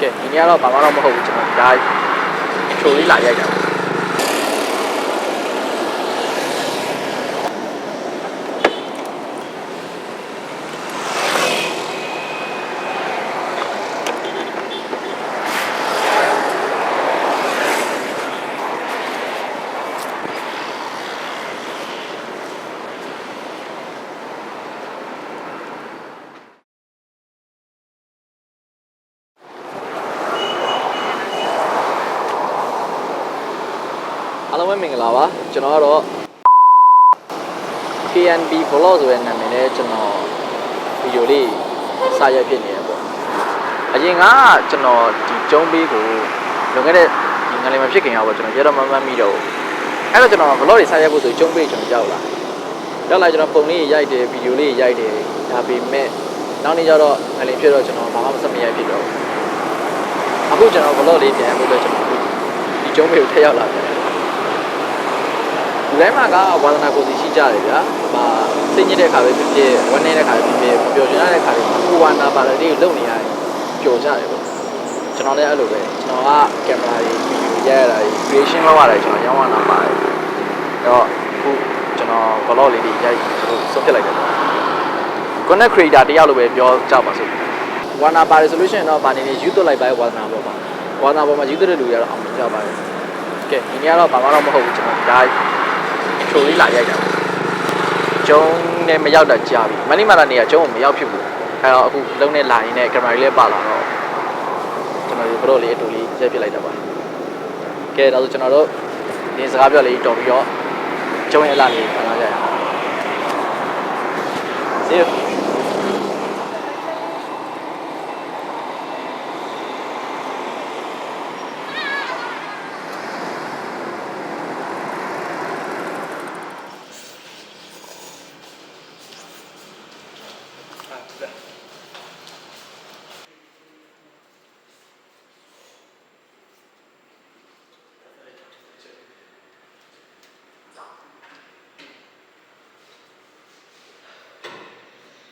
ကဲဒီနေ့ကတော့ဘာမှတော့မဟုတ်ဘူးကျွန်တော်ဒါချိုလေးလာရိုက်တာအားလုံးပဲမင်္ဂလာပါကျွန်တော်ကတော့ KNB Vlog ဆိုတဲ့နာမည်နဲ့ကျွန်တော်ဗီဒီယိုလေးစရိုက်ဖြစ်နေရပေါ့အရင်ကကျွန်တော်ဒီကျုံးပေးကိုလွန်ခဲ့တဲ့ဒီငလင်မဖြစ်ခင်ရောပေါ့ကျွန်တော်ရတော့မမှတ်မိတော့အဲ့တော့ကျွန်တော် Vlog တွေစရိုက်ဖို့ဆိုကျုံးပေးကျွန်တော်ရောက်လာကျွန်တော်ပုံလေးရိုက်တယ်ဗီဒီယိုလေးရိုက်တယ်ဒါပေမဲ့နောက်နေ့ကျတော့ငလင်ဖြစ်တော့ကျွန်တော်ဘာမှမဆက်မရိုက်ဖြစ်တော့အခုကျွန်တော် Vlog လေးပြန်ဖို့အတွက်ကျွန်တော်ဒီကျုံးပေးကိုထည့်ရောက်လာတယ်လူတိုင်းမှာကဝါသနာကိုယ်စီရှိကြတယ်ဗျာ။စိတ်ညစ်တဲ့ခါပဲဖြစ်ဖြစ်ဝမ်းနည်းတဲ့ခါပဲဖြစ်ဖြစ်ပျော်ရွှင်ရတဲ့ခါတွေမှာကိုဝါနာပါတဲ့တွေကိုလုပ်နေရတယ်ပျော်ကြတယ်ပေါ့။ကျွန်တော်လည်းအဲ့လိုပဲကျွန်တော်ကကင်မရာတွေဗီဒီယိုရိုက်ရတာ creation လုပ်ရတယ်ကျွန်တော်ရောင်းဝါနာပါတယ်။အဲ့တော့အခုကျွန်တော် vlog လေးတွေရိုက်လို့ဆုံးဖြတ်လိုက်တယ်။ content creator တယောက်လိုပဲပြောကြပါစို့။ဝါနာပါတယ်ဆိုလို့ရှိရင်တော့ဗာနေနေ YouTube လိုက်ပါဝါသနာပေါ့ပါ။ဝါသနာပေါ်မှာ YouTube တဲ့လူတွေကတော့အောင်မြင်ကြပါတယ်။ကဲဒီနေ့ကတော့ဘာမှတော့မဟုတ်ဘူးကျွန်တော်ဒါချိုလေးလာရိုက်တာကျုံနဲ့မရောက်တာကြာပြီမနေ့မှလာနေကကျုံကိုမရောက်ဖြစ်ဘူးအဲ့တော့အခုလုံးနဲ့လာရင်းနဲ့ကင်မရာလေးပါလာတော့ကျွန်တော်ဒီဘရော့လေးအတူလေးရိုက်ပြလိုက်တာပါကဲဒါဆိုကျွန်တော်တို့ဒီစကားပြောလေးတော်ပြီးတော့ကျုံရဲ့အလားလေးခဏကြရအောင်